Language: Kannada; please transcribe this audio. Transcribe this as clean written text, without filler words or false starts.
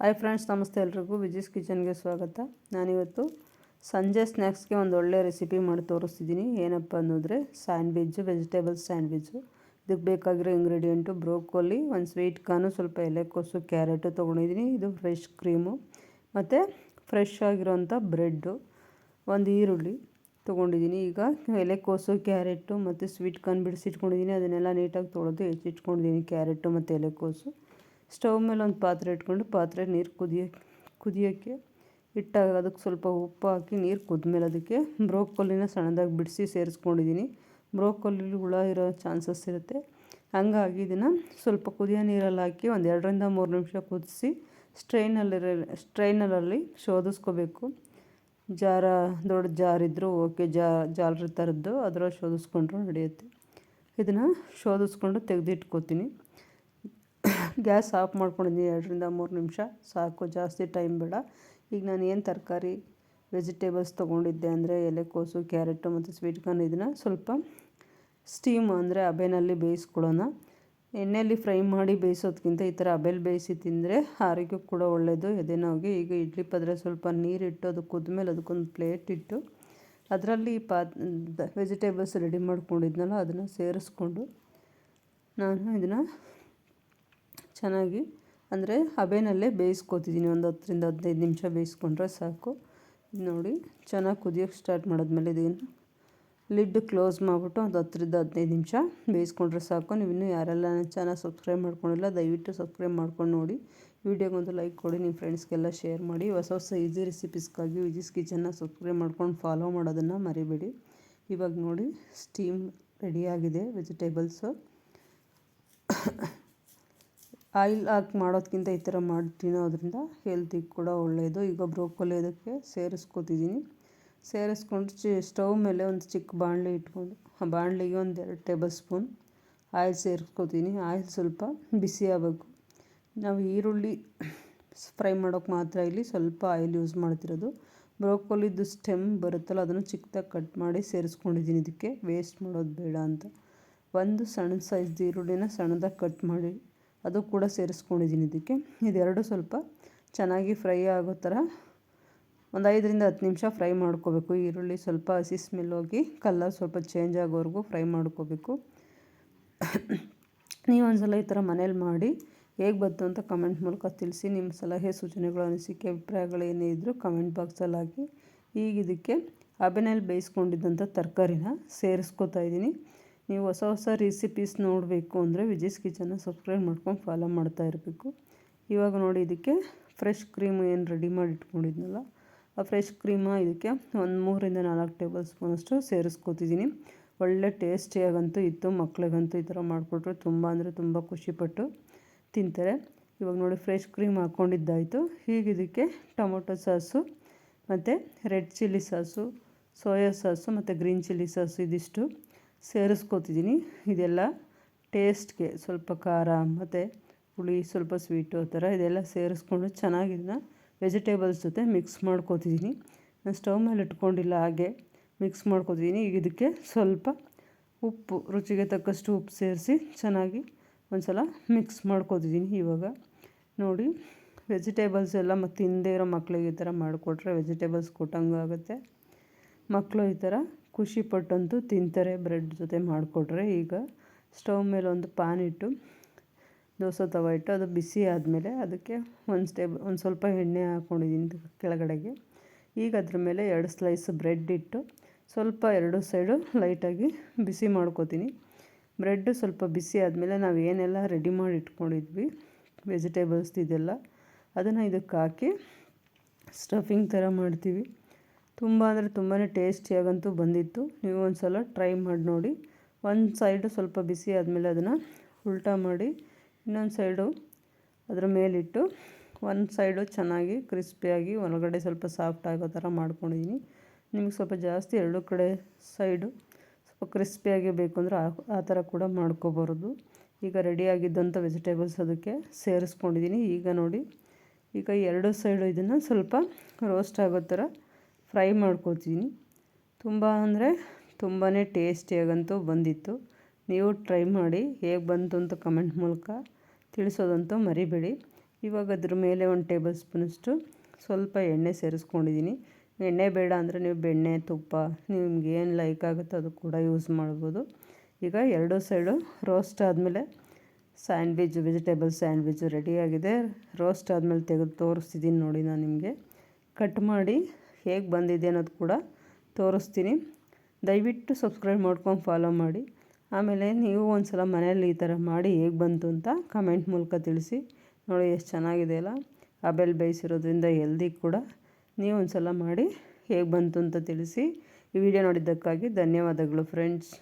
ಹಾಯ್ ಫ್ರೆಂಡ್ಸ್, ನಮಸ್ತೆ ಎಲ್ರಿಗೂ. ವಿಜಿಸ್ ಕಿಚನ್ಗೆ ಸ್ವಾಗತ. ನಾನಿವತ್ತು ಸಂಜೆ ಸ್ನ್ಯಾಕ್ಸ್ಗೆ ಒಂದು ಒಳ್ಳೆ ರೆಸಿಪಿ ಮಾಡಿ ತೋರಿಸ್ತಿದ್ದೀನಿ. ಏನಪ್ಪ ಅನ್ನೋದ್ರೆ ವೆಜಿಟೇಬಲ್ ಸ್ಯಾಂಡ್ವಿಚ್ಚು. ಇದಕ್ಕೆ ಬೇಕಾಗಿರೋ ಇಂಗ್ರೀಡಿಯೆಂಟು ಬ್ರೋಕೋಲಿ, ಒಂದು ಸ್ವೀಟ್ ಕಾರ್ನು, ಸ್ವಲ್ಪ ಎಲೆಕೋಸು, ಕ್ಯಾರೆಟು ತೊಗೊಂಡಿದ್ದೀನಿ. ಇದು ಫ್ರೆಶ್ ಕ್ರೀಮು ಮತ್ತು ಫ್ರೆಶ್ ಆಗಿರೋಂಥ ಬ್ರೆಡ್ಡು, ಒಂದು ಈರುಳ್ಳಿ ತೊಗೊಂಡಿದ್ದೀನಿ. ಈಗ ಎಲೆಕೋಸು, ಕ್ಯಾರೆಟು ಮತ್ತು ಸ್ವೀಟ್ ಕಾರ್ನ್ ಬಿಡಿಸಿಟ್ಕೊಂಡಿದ್ದೀನಿ. ಅದನ್ನೆಲ್ಲ ನೀಟಾಗಿ ತೊಳೆದು ಹೆಚ್ಚಿಟ್ಕೊಂಡಿದ್ದೀನಿ, ಕ್ಯಾರೆಟು ಮತ್ತು ಎಲೆಕೋಸು. ಸ್ಟವ್ ಮೇಲೆ ಒಂದು ಪಾತ್ರೆ ಇಟ್ಕೊಂಡು ನೀರು ಕುದಿಯೋಕ್ಕೆ ಇಟ್ಟಾಗ ಅದಕ್ಕೆ ಸ್ವಲ್ಪ ಉಪ್ಪು ಹಾಕಿ ನೀರು ಕುದ್ಮೇಲೆ ಅದಕ್ಕೆ ಬ್ರೋಕೊಲಿನ ಸಣ್ಣದಾಗಿ ಬಿಡಿಸಿ ಸೇರಿಸ್ಕೊಂಡಿದ್ದೀನಿ. ಬ್ರೋಕೊಲಿಲಿ ಹುಳ ಇರೋ ಚಾನ್ಸಸ್ ಇರುತ್ತೆ, ಹಂಗಾಗಿ ಇದನ್ನು ಸ್ವಲ್ಪ ಕುದಿಯೋ ನೀರಲ್ಲಿ ಹಾಕಿ ಒಂದು 2-3 ನಿಮಿಷ ಕುದಿಸಿ ಸ್ಟ್ರೈನರಲ್ಲಿ ಶೋಧಿಸ್ಕೋಬೇಕು. ದೊಡ್ಡ ಜಾರಿದ್ದರೂ ಓಕೆ, ಜಾಲರಿ ಥರದ್ದು ಅದರಲ್ಲಿ ಶೋಧಿಸ್ಕೊಂಡ್ರೂ ನಡೆಯುತ್ತೆ. ಇದನ್ನು ಶೋಧಿಸ್ಕೊಂಡು ತೆಗೆದಿಟ್ಕೋತೀನಿ. ಗ್ಯಾಸ್ ಆಫ್ ಮಾಡ್ಕೊಂಡಿದ್ದೀನಿ. 2-3 ನಿಮಿಷ ಸಾಕು, ಜಾಸ್ತಿ ಟೈಮ್ ಬೇಡ. ಈಗ ನಾನು ಏನು ತರಕಾರಿ ವೆಜಿಟೇಬಲ್ಸ್ ತೊಗೊಂಡಿದ್ದೆ ಅಂದರೆ ಎಲೆಕೋಸು, ಕ್ಯಾರೆಟು ಮತ್ತು ಸ್ವೀಟ್ ಕಾರ್ನ್, ಇದನ್ನು ಸ್ವಲ್ಪ ಸ್ಟೀಮ್ ಅಂದರೆ ಹಬೆನಲ್ಲಿ ಬೇಯಿಸ್ಕೊಳ್ಳೋಣ. ಎಣ್ಣೆಯಲ್ಲಿ ಫ್ರೈ ಮಾಡಿ ಬೇಯಿಸೋದಕ್ಕಿಂತ ಈ ಥರ ಹಬೆಲಿ ಬೇಯಿಸಿ ತಿಂದರೆ ಆರೋಗ್ಯಕ್ಕೆ ಕೂಡ ಒಳ್ಳೆಯದು, ಎದೆನೋವಿಗೆ. ಈಗ ಇಡ್ಲಿ ಪಾತ್ರೆ ಸ್ವಲ್ಪ ನೀರಿಟ್ಟು ಅದು ಕುದ್ಮೇಲೆ ಅದಕ್ಕೊಂದು ಪ್ಲೇಟ್ ಇಟ್ಟು ಅದರಲ್ಲಿ ವೆಜಿಟೇಬಲ್ಸ್ ರೆಡಿ ಮಾಡ್ಕೊಂಡಿದ್ನಲ್ಲ ಅದನ್ನು ಸೇರಿಸ್ಕೊಂಡು ನಾನು ಇದನ್ನು ಚೆನ್ನಾಗಿ ಅಂದರೆ ಹಬೆನಲ್ಲೇ ಬೇಯಿಸ್ಕೊತಿದ್ದೀನಿ. ಒಂದು 10-15 ನಿಮಿಷ ಬೇಯಿಸ್ಕೊಂಡ್ರೆ ಸಾಕು. ನೋಡಿ, ಚೆನ್ನಾಗಿ ಕುದಿಯೋಕ್ಕೆ ಸ್ಟಾರ್ಟ್ ಮಾಡಿದ್ಮೇಲೆ ಇದನ್ನು ಲಿಡ್ ಕ್ಲೋಸ್ ಮಾಡಿಬಿಟ್ಟು ಒಂದು 10-15 ನಿಮಿಷ ಬೇಯಿಸ್ಕೊಂಡ್ರೆ ಸಾಕು. ನೀವು ಇನ್ನೂ ಯಾರೆಲ್ಲ ನನ್ನ ಚಾನಲ್ ಸಬ್ಸ್ಕ್ರೈಬ್ ಮಾಡ್ಕೊಂಡಿಲ್ಲ ದಯವಿಟ್ಟು ಸಬ್ಸ್ಕ್ರೈಬ್ ಮಾಡ್ಕೊಂಡು ನೋಡಿ. ವಿಡಿಯೋಗೊಂದು ಲೈಕ್ ಕೊಡಿ, ನಿಮ್ಮ ಫ್ರೆಂಡ್ಸ್ಗೆಲ್ಲ ಶೇರ್ ಮಾಡಿ. ಹೊಸ ಈಸಿ ರೆಸಿಪೀಸ್ಗಾಗಿ ವಿಜಿಸ್ ಕಿಚನ್ನ ಸಬ್ಸ್ಕ್ರೈಬ್ ಮಾಡ್ಕೊಂಡು ಫಾಲೋ ಮಾಡೋದನ್ನು ಮರಿಬೇಡಿ. ಇವಾಗ ನೋಡಿ, ಸ್ಟೀಮ್ ರೆಡಿಯಾಗಿದೆ ವೆಜಿಟೇಬಲ್ಸು. ಆಯಿಲ್ ಹಾಕಿ ಮಾಡೋದಕ್ಕಿಂತ ಈ ಥರ ಮಾಡಿ ತಿನ್ನೋದ್ರಿಂದ ಹೆಲ್ತಿಗೆ ಕೂಡ ಒಳ್ಳೆಯದು. ಈಗ ಬ್ರೋಕೊಲಿ ಅದಕ್ಕೆ ಸೇರಿಸ್ಕೊತಿದ್ದೀನಿ. ಸೇರಿಸ್ಕೊಂಡು ಸ್ಟವ್ ಮೇಲೆ ಒಂದು ಚಿಕ್ಕ ಬಾಣಲೆ ಇಟ್ಕೊಂಡು ಆ ಬಾಣಲೆಗೆ ಒಂದು 2 ಟೇಬಲ್ ಸ್ಪೂನ್ ಆಯಿಲ್ ಸೇರಿಸ್ಕೊತೀನಿ. ಆಯಿಲ್ ಸ್ವಲ್ಪ ಬಿಸಿ ಆಗಬೇಕು. ನಾವು ಈರುಳ್ಳಿ ಫ್ರೈ ಮಾಡೋಕ್ಕೆ ಮಾತ್ರ ಇಲ್ಲಿ ಸ್ವಲ್ಪ ಆಯಿಲ್ ಯೂಸ್ ಮಾಡ್ತಿರೋದು. ಬ್ರೋಕೊಲಿದು ಸ್ಟೆಮ್ ಬರುತ್ತಲ್ಲ ಅದನ್ನು ಚಿಕ್ಕದಾಗಿ ಕಟ್ ಮಾಡಿ ಸೇರಿಸ್ಕೊಂಡಿದ್ದೀನಿ. ಇದಕ್ಕೆ ವೇಸ್ಟ್ ಮಾಡೋದು ಬೇಡ ಅಂತ ಒಂದು ಸಣ್ಣ ಸೈಜ್ದು ಈರುಳ್ಳಿನ ಸಣ್ಣದಾಗಿ ಕಟ್ ಮಾಡಿ ಅದು ಕೂಡ ಸೇರಿಸ್ಕೊಂಡಿದ್ದೀನಿ ಇದಕ್ಕೆ. ಇದೆರಡು ಸ್ವಲ್ಪ ಚೆನ್ನಾಗಿ ಫ್ರೈ ಆಗೋ ಥರ ಒಂದು 5-10 ನಿಮಿಷ ಫ್ರೈ ಮಾಡ್ಕೋಬೇಕು. ಈರುಳ್ಳಿ ಸ್ವಲ್ಪ ಹಸಿ ಸ್ಮೆಲ್ ಹೋಗಿ ಕಲರ್ ಸ್ವಲ್ಪ ಚೇಂಜ್ ಆಗೋವರೆಗೂ ಫ್ರೈ ಮಾಡ್ಕೋಬೇಕು. ನೀವು ಒಂದ್ಸಲ ಈ ಥರ ಮನೇಲಿ ಮಾಡಿ ಹೇಗೆ ಬಂತು ಅಂತ ಕಮೆಂಟ್ ಮೂಲಕ ತಿಳಿಸಿ. ನಿಮ್ಮ ಸಲಹೆ, ಸೂಚನೆಗಳು, ಅನಿಸಿಕೆ, ಅಭಿಪ್ರಾಯಗಳು ಏನೇ ಇದ್ದರೂ ಕಮೆಂಟ್ ಬಾಕ್ಸಲ್ಲಿ ಹಾಕಿ. ಈಗ ಇದಕ್ಕೆ ಹಬೆನಲ್ಲಿ ಬೇಯಿಸ್ಕೊಂಡಿದ್ದಂಥ ತರಕಾರಿನ ಸೇರಿಸ್ಕೊತಾ ಇದ್ದೀನಿ. ನೀವು ಹೊಸ ರೆಸಿಪೀಸ್ ನೋಡಬೇಕು ಅಂದರೆ ವಿಜಿಸ್ ಕಿಚನ್ನ ಸಬ್ಸ್ಕ್ರೈಬ್ ಮಾಡ್ಕೊಂಡು ಫಾಲೋ ಮಾಡ್ತಾ ಇರಬೇಕು. ಇವಾಗ ನೋಡಿ, ಇದಕ್ಕೆ ಫ್ರೆಶ್ ಕ್ರೀಮ್ ಏನು ರೆಡಿ ಮಾಡಿ ಇಟ್ಕೊಂಡಿದ್ನಲ್ಲ ಆ ಫ್ರೆಶ್ ಕ್ರೀಮ ಇದಕ್ಕೆ ಒಂದು 3-4 ಟೇಬಲ್ ಸ್ಪೂನಷ್ಟು ಸೇರಿಸ್ಕೊತಿದ್ದೀನಿ. ಒಳ್ಳೆ ಟೇಸ್ಟಿಯಾಗಂತೂ ಇತ್ತು. ಮಕ್ಳಿಗಂತೂ ಈ ಥರ ಮಾಡಿಕೊಟ್ರೆ ತುಂಬ ಅಂದರೆ ತುಂಬ ಖುಷಿಪಟ್ಟು ತಿಂತಾರೆ. ಇವಾಗ ನೋಡಿ, ಫ್ರೆಶ್ ಕ್ರೀಮ್ ಹಾಕ್ಕೊಂಡಿದ್ದಾಯಿತು. ಹೀಗೆ ಇದಕ್ಕೆ ಟೊಮೊಟೊ ಸಾಸು ಮತ್ತು red chilli sauce, soya sauce ಮತ್ತು ಗ್ರೀನ್ ಚಿಲ್ಲಿ ಸಾಸು ಇದಿಷ್ಟು ಸೇರಿಸ್ಕೊತಿದ್ದೀನಿ. ಇದೆಲ್ಲ ಟೇಸ್ಟ್ಗೆ ಸ್ವಲ್ಪ ಖಾರ ಮತ್ತು ಹುಳಿ, ಸ್ವಲ್ಪ ಸ್ವೀಟು ಆ ಥರ ಇದೆಲ್ಲ ಸೇರಿಸ್ಕೊಂಡು ಚೆನ್ನಾಗಿ ಇದನ್ನ ವೆಜಿಟೇಬಲ್ಸ್ ಜೊತೆ ಮಿಕ್ಸ್ ಮಾಡ್ಕೊತಿದ್ದೀನಿ. ನಾನು ಸ್ಟವ್ ಮೇಲೆ ಇಟ್ಕೊಂಡಿಲ್ಲ, ಹಾಗೆ ಮಿಕ್ಸ್ ಮಾಡ್ಕೊತಿದ್ದೀನಿ. ಈಗ ಇದಕ್ಕೆ ಸ್ವಲ್ಪ ಉಪ್ಪು, ರುಚಿಗೆ ತಕ್ಕಷ್ಟು ಉಪ್ಪು ಸೇರಿಸಿ ಚೆನ್ನಾಗಿ ಒಂದು ಸಲ ಮಿಕ್ಸ್ ಮಾಡ್ಕೊತಿದ್ದೀನಿ. ಇವಾಗ ನೋಡಿ, ವೆಜಿಟೇಬಲ್ಸ್ ಎಲ್ಲ ಮತ್ತು ತಿನ್ನದೇ ಇರೋ ಮಕ್ಳಿಗೆ ಈ ಥರ ಮಾಡಿಕೊಟ್ರೆ ವೆಜಿಟೇಬಲ್ಸ್ ಕೊಟ್ಟಂಗೆ ಆಗುತ್ತೆ. ಮಕ್ಕಳು ಈ ಥರ ಖುಷಿಪಟ್ಟಂತೂ ತಿಂತಾರೆ ಬ್ರೆಡ್ ಜೊತೆ ಮಾಡಿಕೊಟ್ರೆ. ಈಗ ಸ್ಟವ್ ಮೇಲೆ ಒಂದು ಪ್ಯಾನ್ ಇಟ್ಟು ದೋಸೆ ತವ ಇಟ್ಟು ಅದು ಬಿಸಿ ಆದಮೇಲೆ ಅದಕ್ಕೆ ಒಂದು ಸ್ವಲ್ಪ ಎಣ್ಣೆ ಹಾಕ್ಕೊಂಡಿದ್ದೀನಿ ಕೆಳಗಡೆಗೆ. ಈಗ ಅದ್ರ ಮೇಲೆ 2 ಸ್ಲೈಸ್ ಬ್ರೆಡ್ ಇಟ್ಟು ಸ್ವಲ್ಪ 2 ಸೈಡು ಲೈಟಾಗಿ ಬಿಸಿ ಮಾಡ್ಕೊತೀನಿ. ಬ್ರೆಡ್ಡು ಸ್ವಲ್ಪ ಬಿಸಿ ಆದಮೇಲೆ ನಾವು ಏನೆಲ್ಲ ರೆಡಿ ಮಾಡಿ ಇಟ್ಕೊಂಡಿದ್ವಿ ವೆಜಿಟೇಬಲ್ಸ್ ಇದೆಲ್ಲ ಅದನ್ನು ಇದಕ್ಕೆ ಹಾಕಿ ಸ್ಟಫಿಂಗ್ ಥರ ಮಾಡ್ತೀವಿ. ತುಂಬ ಅಂದರೆ ತುಂಬಾ ಟೇಸ್ಟಿಯಾಗಂತೂ ಬಂದಿತ್ತು. ನೀವು ಒಂದು ಸಲ ಟ್ರೈ ಮಾಡಿ ನೋಡಿ. ಒಂದು ಸೈಡು ಸ್ವಲ್ಪ ಬಿಸಿ ಆದಮೇಲೆ ಅದನ್ನು ಉಲ್ಟಾ ಮಾಡಿ ಇನ್ನೊಂದು ಸೈಡು ಅದರ ಮೇಲಿಟ್ಟು ಒಂದು ಸೈಡು ಚೆನ್ನಾಗಿ ಕ್ರಿಸ್ಪಿಯಾಗಿ ಒಳಗಡೆ ಸ್ವಲ್ಪ ಸಾಫ್ಟ್ ಆಗೋ ಥರ ಮಾಡ್ಕೊಂಡಿದ್ದೀನಿ. ನಿಮಗೆ ಸ್ವಲ್ಪ ಜಾಸ್ತಿ 2 ಕಡೆ ಸೈಡು ಸ್ವಲ್ಪ ಕ್ರಿಸ್ಪಿಯಾಗಿ ಬೇಕು ಅಂದರೆ ಆ ಥರ ಕೂಡ ಮಾಡ್ಕೊಬಾರ್ದು. ಈಗ ರೆಡಿಯಾಗಿದ್ದಂಥ ವೆಜಿಟೇಬಲ್ಸ್ ಅದಕ್ಕೆ ಸೇರಿಸ್ಕೊಂಡಿದ್ದೀನಿ. ಈಗ ನೋಡಿ, ಈಗ 2 ಸೈಡು ಇದನ್ನು ಸ್ವಲ್ಪ ರೋಸ್ಟ್ ಆಗೋ ಥರ ಫ್ರೈ ಮಾಡ್ಕೊತೀನಿ. ತುಂಬ ಅಂದರೆ ತುಂಬಾ ಟೇಸ್ಟಿಯಾಗಂತೂ ಬಂದಿತ್ತು. ನೀವು ಟ್ರೈ ಮಾಡಿ, ಹೇಗೆ ಬಂತು ಅಂತ ಕಮೆಂಟ್ ಮೂಲಕ ತಿಳಿಸೋದಂತೂ ಮರಿಬೇಡಿ. ಇವಾಗ ಅದ್ರ ಮೇಲೆ 1 ಟೇಬಲ್ ಸ್ಪೂನಷ್ಟು ಸ್ವಲ್ಪ ಎಣ್ಣೆ ಸೇರಿಸ್ಕೊಂಡಿದ್ದೀನಿ. ಎಣ್ಣೆ ಬೇಡ ಅಂದರೆ ನೀವು ಬೆಣ್ಣೆ ತುಪ್ಪ ನಿಮ್ಗೆ ಏನು ಲೈಕ್ ಆಗುತ್ತೋ ಅದು ಕೂಡ ಯೂಸ್ ಮಾಡ್ಬೋದು. ಈಗ ಎರಡೂ ಸೈಡು ರೋಸ್ಟ್ ಆದಮೇಲೆ ವೆಜಿಟೇಬಲ್ ಸ್ಯಾಂಡ್ವಿಚ್ಚು ರೆಡಿಯಾಗಿದೆ. ರೋಸ್ಟ್ ಆದಮೇಲೆ ತೆಗೆದು ತೋರಿಸ್ತಿದ್ದೀನಿ ನೋಡಿ. ನಾನು ನಿಮಗೆ ಕಟ್ ಮಾಡಿ ಹೇಗೆ ಬಂದಿದೆ ಅನ್ನೋದು ಕೂಡ ತೋರಿಸ್ತೀನಿ. ದಯವಿಟ್ಟು ಸಬ್ಸ್ಕ್ರೈಬ್ ಮಾಡ್ಕೊಂಡು ಫಾಲೋ ಮಾಡಿ. ಆಮೇಲೆ ನೀವು ಒಂದು ಸಲ ಮನೆಯಲ್ಲಿ ಈ ಥರ ಮಾಡಿ ಹೇಗೆ ಬಂತು ಅಂತ ಕಮೆಂಟ್ ಮೂಲಕ ತಿಳಿಸಿ. ನೋಡಿ ಎಷ್ಟು ಚೆನ್ನಾಗಿದೆ ಅಲ್ಲ. ಆಬೇಲ್ ಬೇಯಿಸಿರೋದ್ರಿಂದ ಹೆಲ್ದಿ ಕೂಡ. ನೀವು ಒಂದು ಸಲ ಮಾಡಿ ಹೇಗೆ ಬಂತು ಅಂತ ತಿಳಿಸಿ. ಈ ವಿಡಿಯೋ ನೋಡಿದ್ದಕ್ಕಾಗಿ ಧನ್ಯವಾದಗಳು ಫ್ರೆಂಡ್ಸ್.